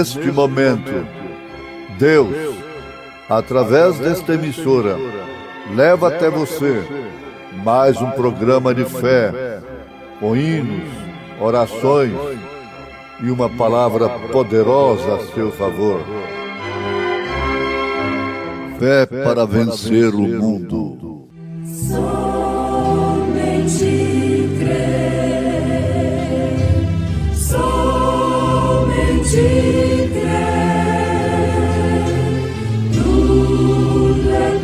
neste momento, Deus, através desta emissora, leva até você mais um programa de fé, com hinos, orações e uma palavra poderosa a seu favor. Fé para vencer o mundo. Somente crer, somente crer, tudo é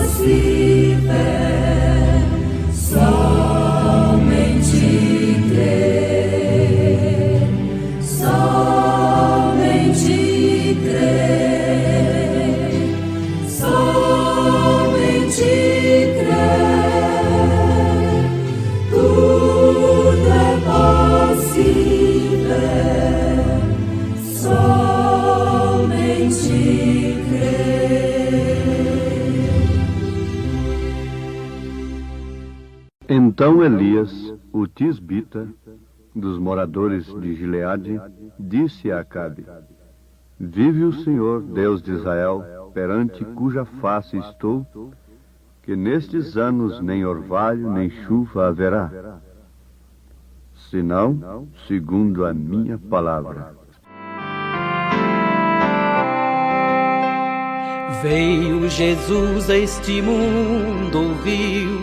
possível, somente crer, somente crer, somente crer, tudo é possível, somente crer. Então Elias, o tisbita, dos moradores de Gileade, disse a Acabe: Vive o Senhor, Deus de Israel, perante cuja face estou, que nestes anos nem orvalho nem chuva haverá, senão segundo a minha palavra. Veio Jesus a este mundo, viu,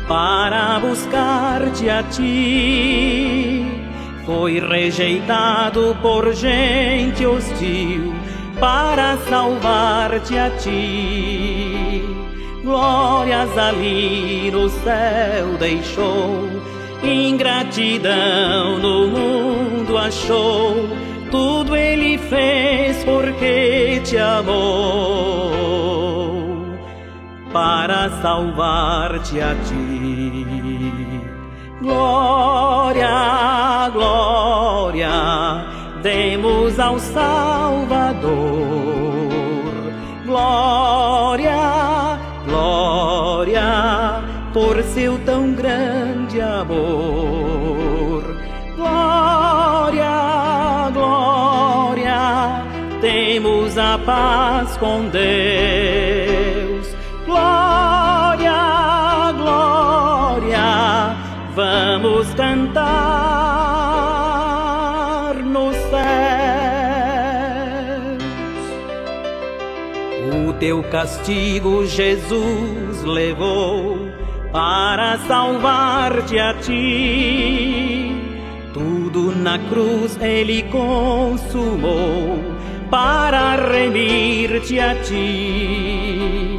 para buscar-te a ti. Foi rejeitado por gente hostil, para salvar-te a ti. Glórias ali no céu deixou, ingratidão no mundo achou. Tudo ele fez porque te amou, para salvar-te a ti. Glória, glória, demos ao Salvador. Glória, glória, por seu tão grande amor. Glória, glória, temos a paz com Deus. Glória, glória, vamos cantar nos céus. O teu castigo Jesus levou, para salvar-te a ti. Tudo na cruz ele consumou, para remir-te a ti.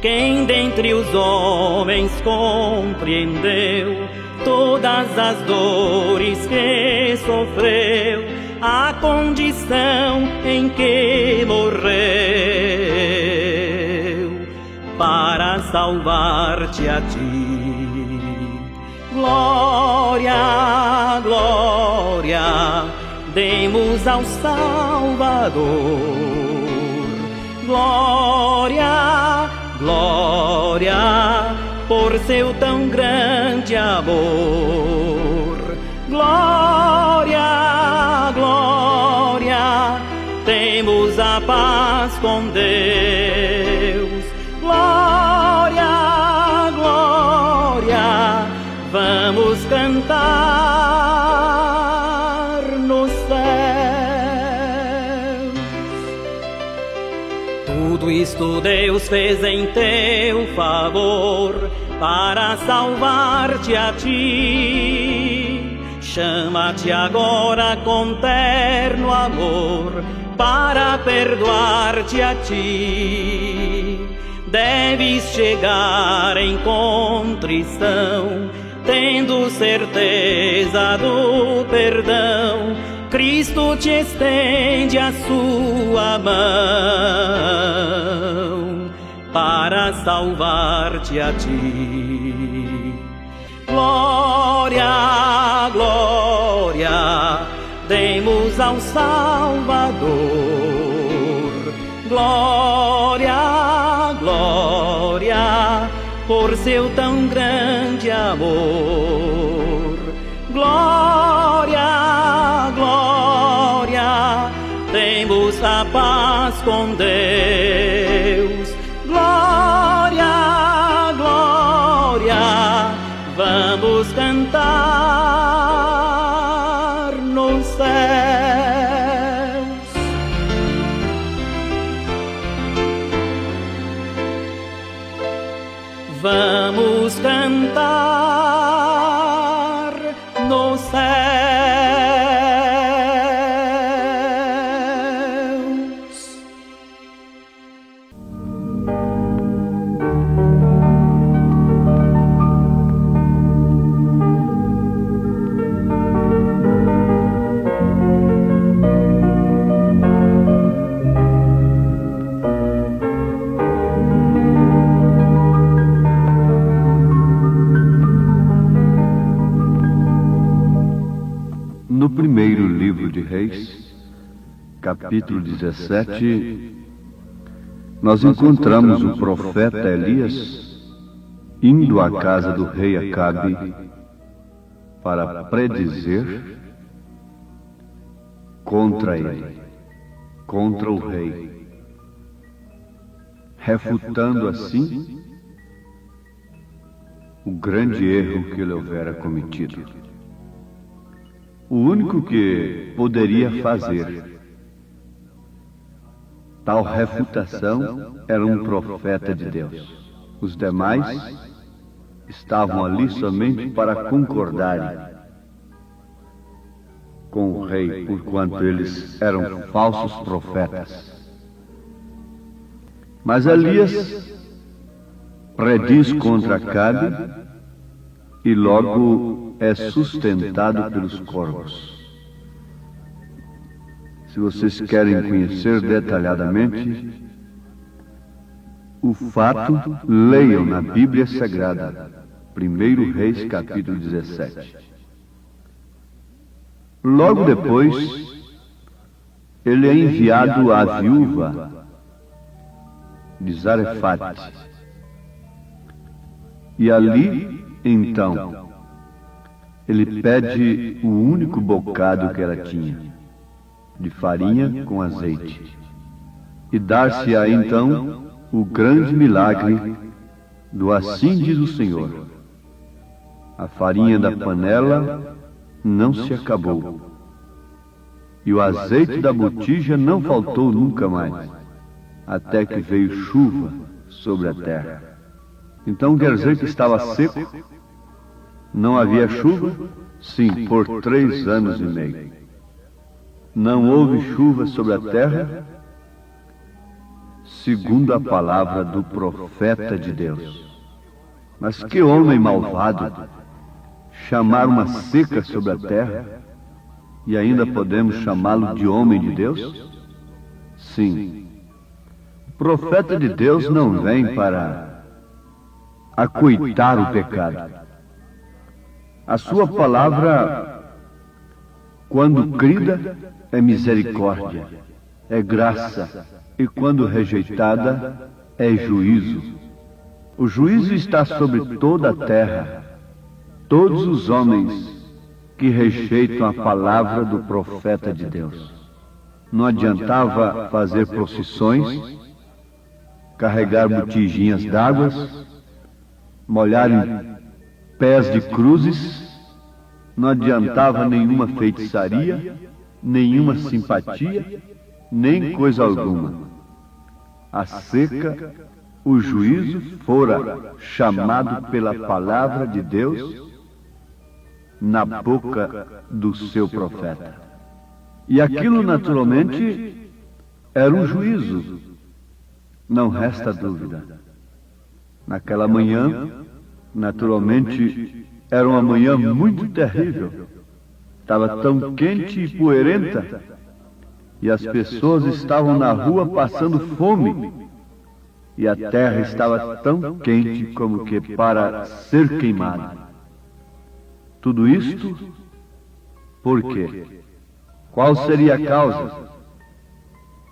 Quem dentre os homens compreendeu todas as dores que sofreu, a condição em que morreu, para salvar-te a ti. Glória, glória, demos ao Salvador. Glória, glória, por seu tão grande amor. Glória, glória, temos a paz com Deus. Glória, glória, vamos cantar nos céus. Tudo isto Deus fez em teu favor, para salvar-te a ti. Chama-te agora com terno amor, para perdoar-te a ti. Deves chegar em contrição, tendo certeza do perdão. Cristo te estende a sua mão, para salvar-te a ti. Glória, glória, demos ao Salvador. Glória, glória, por seu tão grande amor. Glória, glória, demos Deus, a paz com Deus. Glória, glória, vamos cantar nos céus. Vamos cantar nos céus. No primeiro livro de Reis, capítulo 17, nós encontramos o profeta Elias indo à casa do rei Acabe para predizer contra ele, contra o rei, refutando assim o grande erro que ele houvera cometido. O único que poderia fazer tal refutação era um profeta de Deus. Os demais estavam ali somente para concordarem com o rei, porquanto eles eram falsos profetas. Mas Elias prediz contra Acabe e logo é sustentado pelos corvos. Se vocês querem conhecer detalhadamente o fato, leiam na Bíblia Sagrada, 1 Reis, capítulo 17. Logo depois, ele é enviado à viúva de Zarefate. E ali, então, ele pede o único bocado que ela tinha, de farinha com azeite, e dar-se-á então o grande milagre do assim diz o Senhor. A farinha da panela não se acabou, e o azeite da botija não faltou nunca mais, até que veio chuva sobre a terra. Então quer dizer que estava seco? Não havia chuva? Sim, por 3 anos e meio. Não houve chuva sobre a terra, segundo a palavra do profeta de Deus. Mas que homem malvado chamar uma seca sobre a terra, e ainda podemos chamá-lo de homem de Deus? Sim. O profeta de Deus não vem para acoitar o pecado. A sua palavra, quando crida, é misericórdia, é graça, e quando rejeitada, é juízo. O juízo está sobre toda a terra. Todos os homens que rejeitam a palavra do profeta de Deus. Não adiantava fazer procissões, carregar botijinhas d'água, molharem pés de cruzes, não adiantava nenhuma feitiçaria, nenhuma simpatia, nem coisa alguma. A seca, o juízo fora chamado pela palavra de Deus na boca do seu profeta. E aquilo naturalmente era um juízo, não resta dúvida. Naquela manhã, naturalmente, era uma manhã muito terrível. Estava tão quente e poeirenta, e as pessoas estavam na rua passando fome, e a terra estava tão quente como que para ser queimada. Tudo isto, por quê? Qual seria a causa?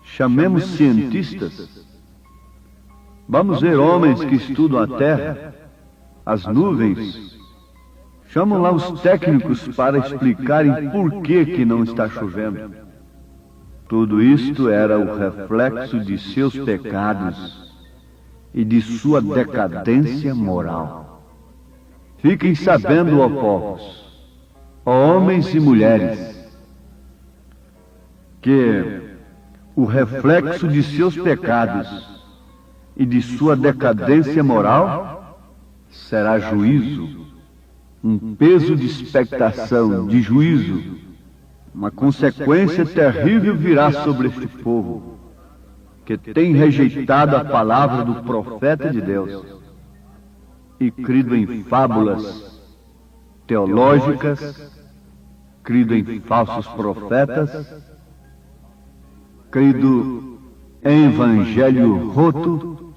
Chamemos cientistas. Vamos ver homens que estudam a terra, as nuvens. Chamam lá os técnicos para explicarem por que não está chovendo. Tudo isto era o reflexo de seus pecados e de sua decadência moral. Fiquem sabendo, ó povos, ó homens e mulheres, que o reflexo de seus pecados e de sua decadência moral será juízo, um peso de expectação, de juízo. Uma consequência terrível virá sobre este povo, que tem rejeitado a palavra do profeta de Deus e crido em fábulas teológicas, crido em falsos profetas, crido em evangelho roto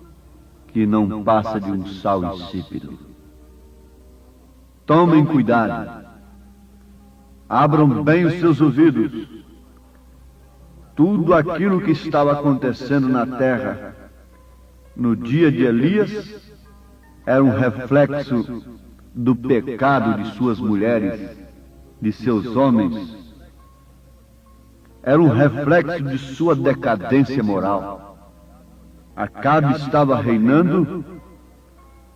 que não passa de um sal insípido. Tomem cuidado. Abram bem os seus ouvidos. Tudo aquilo que estava acontecendo na terra no dia de Elias era um reflexo do pecado de suas mulheres, de seus homens. Era um reflexo de sua decadência moral. Acabe estava reinando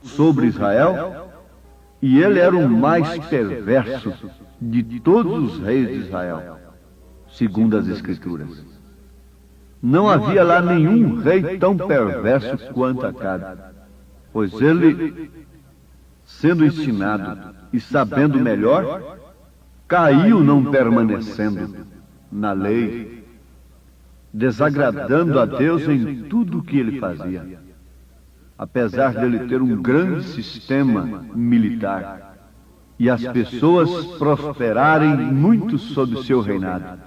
sobre Israel e ele era o mais perverso de todos os reis de Israel, segundo as Escrituras. Não havia lá nenhum rei tão perverso quanto Acabe, pois ele, sendo ensinado e sabendo melhor, caiu não permanecendo na lei, desagradando a Deus em tudo o que ele fazia, apesar dele ter um grande sistema militar e as pessoas prosperarem muito sob seu reinado.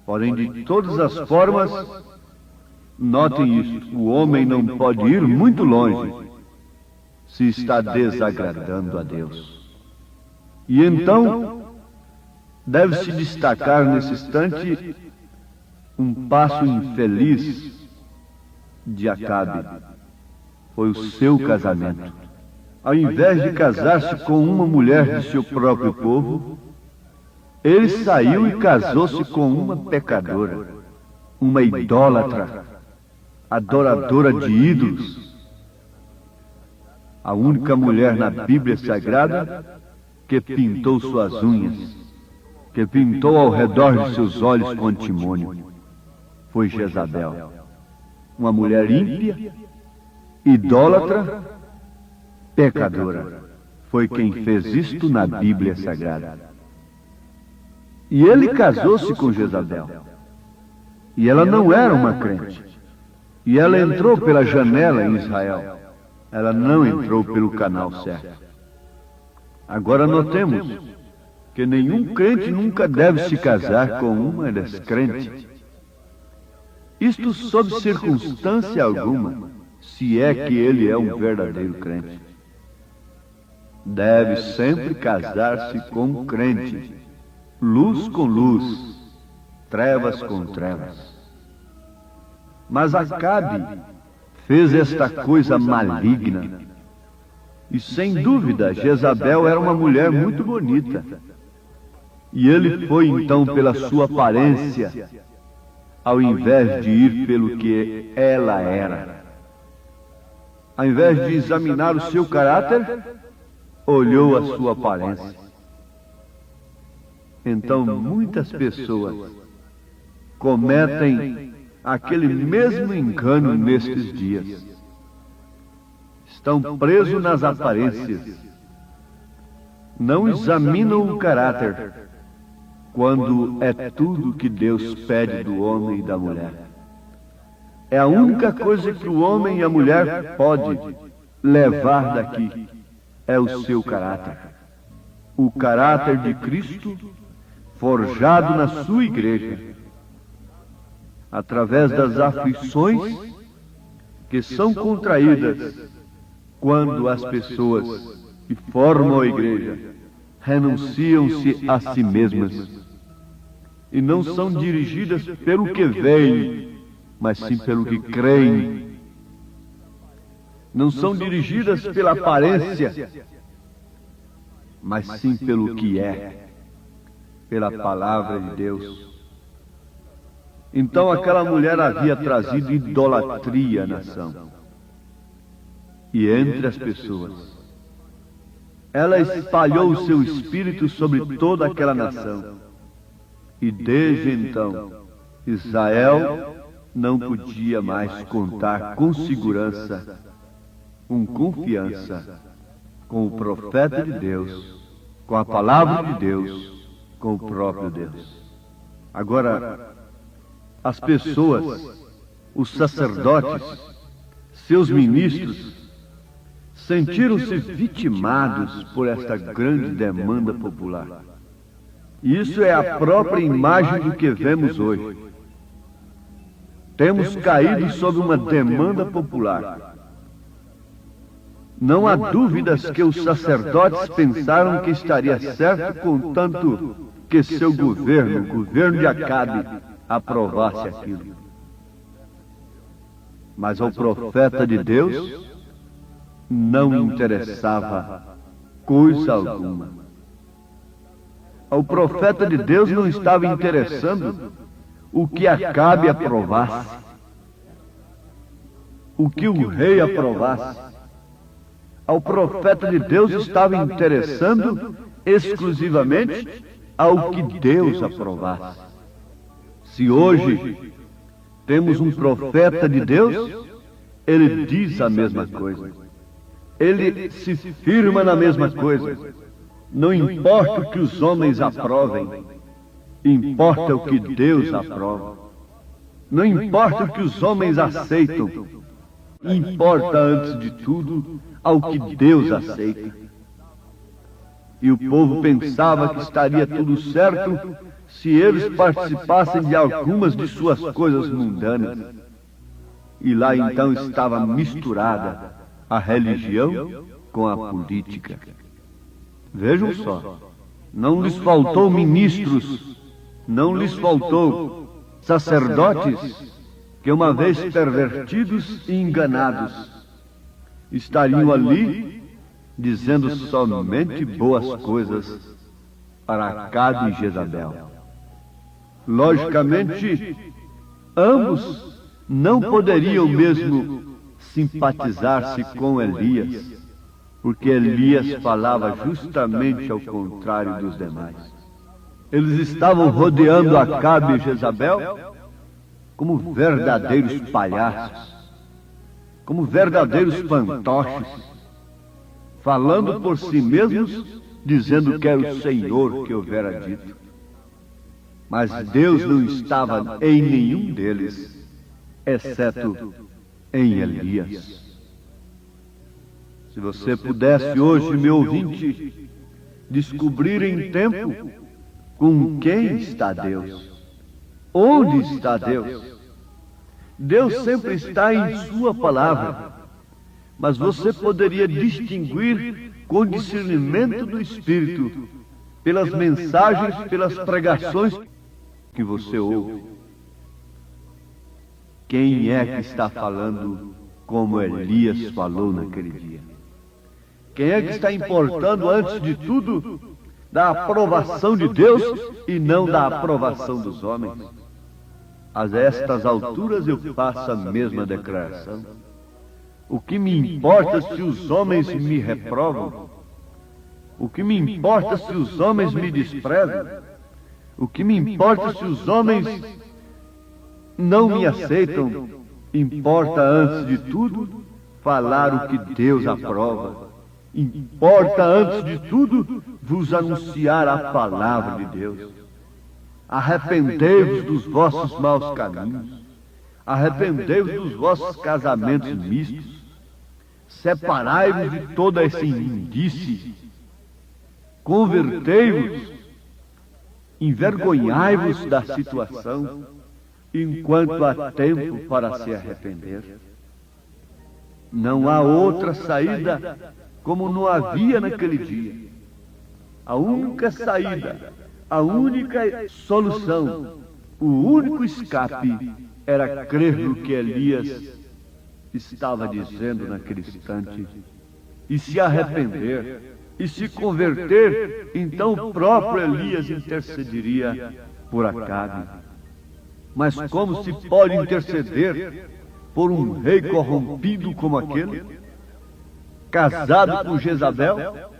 Porém, de todas as formas, notem isto: o homem não pode ir muito longe se está desagradando a Deus. E então, deve-se destacar nesse instante um passo infeliz de Acabe. Foi o seu casamento. Ao invés de casar-se com uma mulher de seu próprio povo, ele saiu e casou-se com uma pecadora, uma idólatra, adoradora de ídolos. A única mulher na Bíblia Sagrada que pintou suas unhas, que pintou ao redor de seus olhos com antimônio, foi Jezabel. Uma mulher ímpia, idólatra, pecadora. Foi quem fez isto na Bíblia Sagrada. E ele casou-se com Jezabel. E ela não era uma crente. E ela entrou pela janela em Israel. Ela não entrou pelo canal certo. Agora notemos que nenhum crente nunca deve se casar com uma descrente. Isto sob circunstância alguma, se é que ele é um verdadeiro crente. Deve sempre casar-se com um crente, luz com luz, trevas com trevas. Mas Acabe fez esta coisa maligna. E sem dúvida, Jezabel era uma mulher muito bonita. E ele foi então pela sua aparência, ao invés de ir pelo que ela era. Ao invés de examinar o seu caráter, olhou a sua aparência. Então muitas pessoas cometem aquele mesmo engano nestes dias. Estão presos nas aparências. Não examinam o caráter, quando é tudo que Deus pede do homem e da mulher. É a única coisa que o homem e a mulher pode levar daqui, é o seu caráter. O caráter de Cristo forjado na sua igreja, através das aflições que são contraídas quando as pessoas que formam a igreja renunciam-se a si mesmas e não são dirigidas pelo que veem, mas sim pelo que creem. Não são dirigidas pela aparência, mas sim pelo que é, pela palavra de Deus. Então aquela mulher havia trazido idolatria à nação. E entre as pessoas, ela espalhou o seu espírito sobre toda aquela nação. E desde então, Israel não podia mais contar com segurança, com confiança, com o profeta de Deus, com a palavra de Deus, com o próprio Deus. Agora, as pessoas, os sacerdotes, seus ministros, sentiram-se vitimados por esta grande demanda popular. Isso é a própria imagem do que vemos hoje. Temos caído sob uma demanda popular. Não há dúvidas que os sacerdotes pensaram que estaria certo, contanto que seu governo, o governo de Acabe, aprovasse aquilo. Mas ao profeta de Deus não interessava coisa alguma. Ao profeta de Deus não estava interessando o que Acabe aprovasse, o que o rei aprovasse. Ao profeta de Deus estava interessando exclusivamente ao que Deus aprovasse. Se hoje temos um profeta de Deus, ele diz a mesma coisa. Ele se firma na mesma coisa. Não importa o que os homens aprovem, importa o que Deus aprova. Não importa o que os homens aceitam, importa antes de tudo ao que Deus aceita. E o povo pensava que estaria tudo certo se eles participassem de algumas de suas coisas mundanas. E lá então estava misturada a religião com a política. Vejam só, não lhes faltou ministros, não lhes faltou sacerdotes que, uma vez pervertidos e enganados, estariam ali dizendo somente boas coisas para Acabe e Jezabel. Logicamente, ambos não poderiam mesmo simpatizar-se com Elias, porque Elias falava justamente ao contrário dos demais. Eles estavam rodeando Acabe e Jezabel como verdadeiros palhaços, como verdadeiros fantoches, falando por si mesmos, dizendo que era o Senhor que houvera dito. Mas Deus não estava em nenhum deles, exceto em Elias. Se você pudesse hoje, meu ouvinte, descobrir em tempo com quem está Deus, onde está Deus. Deus sempre está em sua palavra, mas você poderia distinguir com discernimento do Espírito, pelas mensagens, pelas pregações que você ouve. Quem é que está falando como Elias falou naquele dia? Quem é que está importando, antes de tudo, da aprovação de Deus e não da aprovação dos homens? A estas alturas eu faço a mesma declaração. O que me importa se os homens me reprovam? O que me importa se os homens me desprezam? O que me importa se os homens não me aceitam? Importa, antes de tudo, falar o que Deus aprova. Importa, antes de tudo, vos anunciar a palavra de Deus. Arrependei-vos dos vossos maus caminhos. Arrependei-vos dos vossos casamentos mistos. Separai-vos de toda essa imundície. Convertei-vos. Envergonhai-vos da situação, enquanto há tempo para se arrepender. Não há outra saída como não havia naquele dia. A única saída, a única solução, o único escape era crer no que Elias estava dizendo naquele instante e se arrepender e se converter. Então o próprio Elias intercederia por Acabe. Mas como se pode interceder por um rei corrompido como aquele, casado com Jezabel?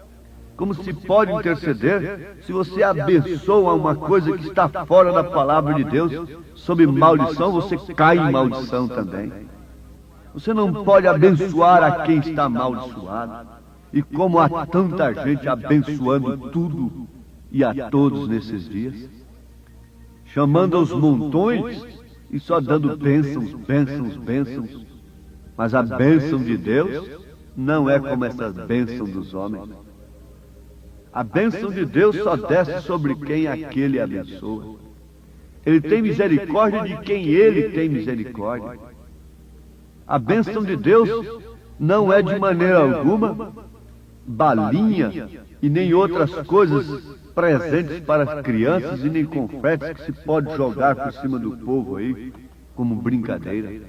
Como se pode interceder se você abençoa uma coisa que está fora da palavra de Deus? Sob maldição, você cai em maldição também. Você não pode abençoar a quem está amaldiçoado. E como há tanta gente abençoando tudo e a todos nesses dias, chamando aos montões e só dando bênçãos, bênçãos, bênçãos. Mas a bênção de Deus não é como essa bênção dos homens. A bênção de Deus só desce sobre quem aquele abençoa. Ele tem misericórdia de quem ele tem misericórdia. A bênção de Deus não é de maneira alguma balinha e nem outras coisas presentes para as crianças e nem confetes que se pode jogar por cima do povo aí como brincadeira.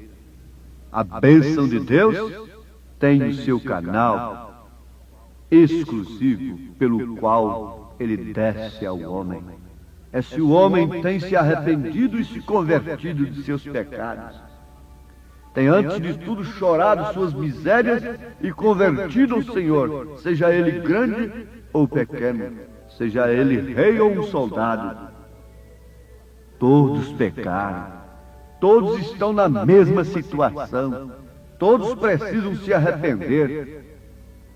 A bênção de Deus tem o seu canal exclusivo pelo qual ele desce ao homem. É se o homem tem se arrependido e se convertido de seus pecados. Tem antes de tudo chorado suas misérias e convertido ao Senhor, seja ele grande ou pequeno, seja ele rei ou um soldado. Todos pecaram, todos estão na mesma situação, todos precisam se arrepender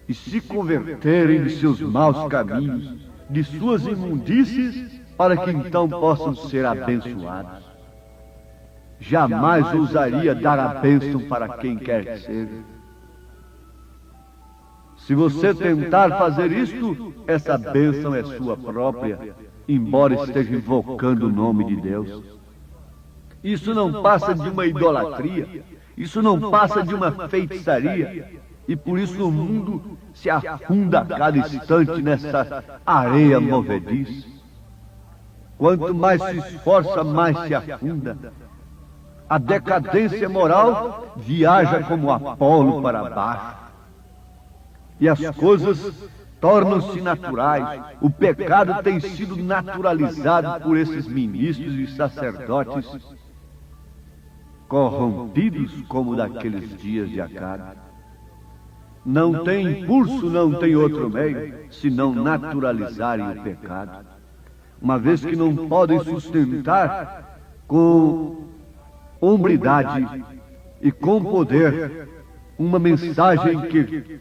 e se converterem de seus maus caminhos, de suas imundícies, para que então possam ser abençoados. Jamais ousaria dar a bênção para quem quer que seja. Se você tentar fazer isto, essa bênção é sua própria, embora esteja invocando o nome de Deus. Isso não passa de uma idolatria, isso não passa de uma feitiçaria, e por isso o mundo se afunda a cada instante nessa areia movediça. Quanto mais se esforça, mais se afunda. A decadência moral viaja como Apolo para baixo. E as coisas tornam-se naturais. O pecado tem sido naturalizado por esses ministros e sacerdotes corrompidos como daqueles dias de Acabe. Não tem impulso, não tem outro meio, senão naturalizarem o pecado. Uma vez que não podem sustentar com hombridade e com poder uma mensagem que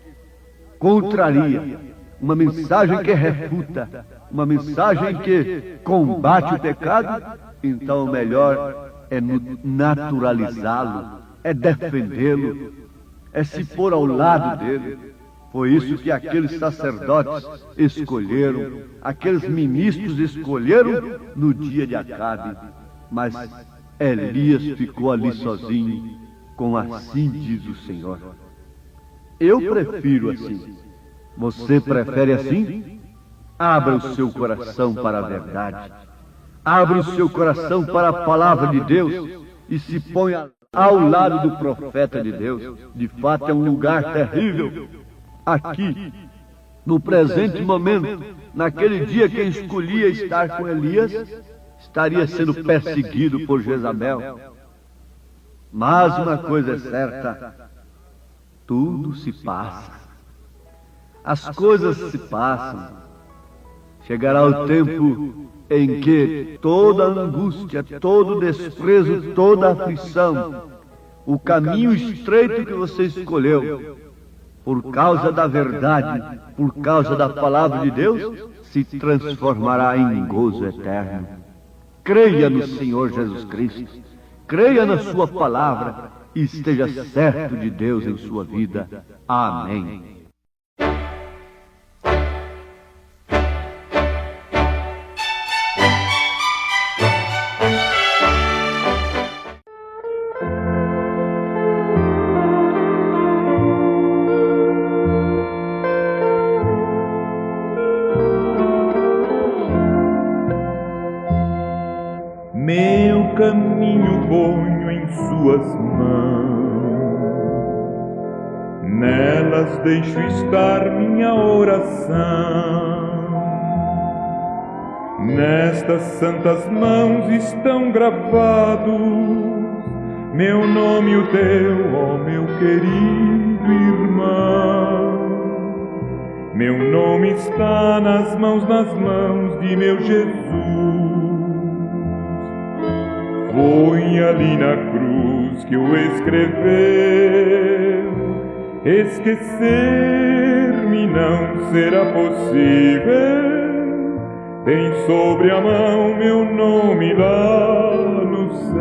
contraria, uma mensagem que refuta, uma mensagem que combate o pecado, então o melhor é naturalizá-lo, é defendê-lo, é se pôr ao lado dele. Foi isso que aqueles sacerdotes escolheram, aqueles ministros escolheram no dia de Acabe. Mas Elias ficou ali sozinho, com assim diz o Senhor. Eu prefiro assim. Você prefere assim? Abra o seu coração para a verdade. Abra o seu coração para a palavra de Deus e se ponha ao lado do profeta de Deus. De fato, é um lugar terrível. Aqui, no presente momento, naquele dia quem escolhia estar com Elias, estaria sendo perseguido por Jezabel. Mas uma coisa é certa, tudo se passa. As coisas se passam. Chegará o tempo em que toda angústia, todo desprezo, toda aflição, o caminho estreito que você escolheu, por causa da verdade, por causa da palavra de Deus, se transformará em gozo eterno. Creia no Senhor Jesus Cristo, creia na sua palavra e esteja certo de Deus em sua vida. Amém. Meu caminho ponho em suas mãos, nelas deixo estar minha oração. Nestas santas mãos estão gravados meu nome e o teu, ó meu querido irmão. Meu nome está nas mãos de meu Jesus. Foi ali na cruz que o escreveu. Esquecer-me não será possível. Tem sobre a mão meu nome lá no céu.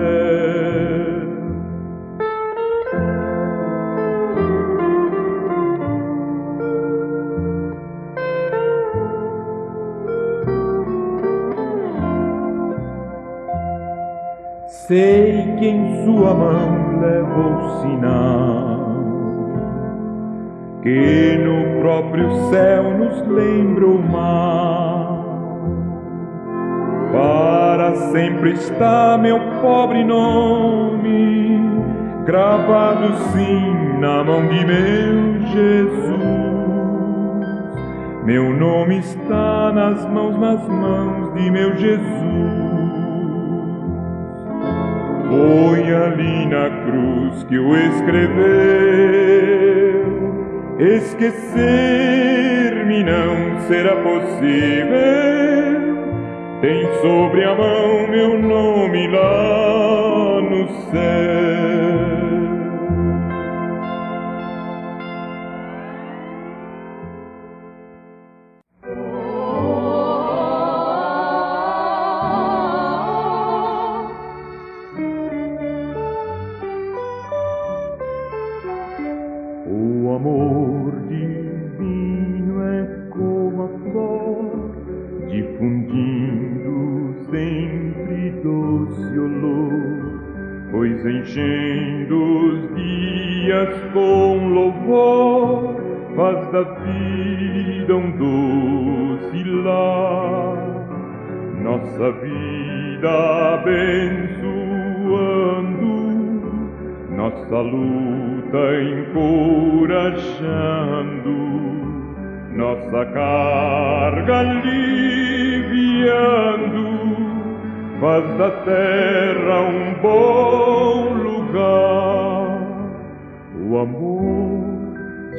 Sei que em sua mão leva o sinal que no próprio céu nos lembra o mar. Para sempre está meu pobre nome, gravado sim na mão de meu Jesus. Meu nome está nas mãos de meu Jesus. Foi ali na cruz que o escreveu. Esquecer-me não será possível. Tem sobre a mão meu nome lá no céu. O amor divino é como a flor, difundindo sempre doce olor, pois enchendo os dias com louvor, faz da vida um doce lar. Nossa vida abençoando, nossa luta encorajando, nossa carga aliviando, faz da terra um bom lugar. O amor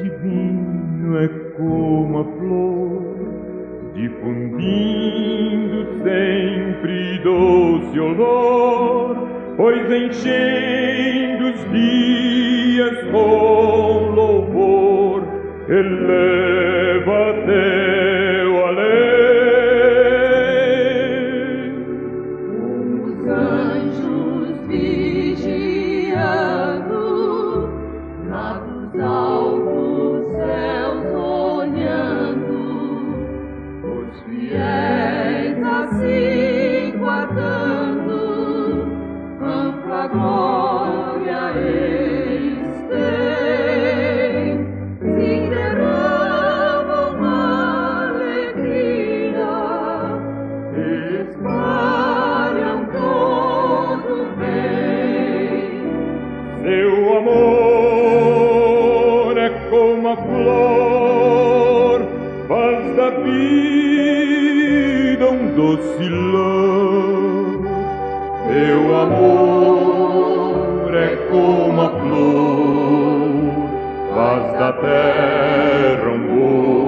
divino é como a flor, difundindo sempre doce olor, pois enchendo os dias com louvor, eleva teu além. Os anjos vigiando, lá dos altos céus olhando, os fiéis assim guardando, ampla glória eles têm, se derramam alegria, espalham todo bem. Seu amor é como a flor, faz da vida um doce lar. Seu amor é como a flor, faz da terra um bom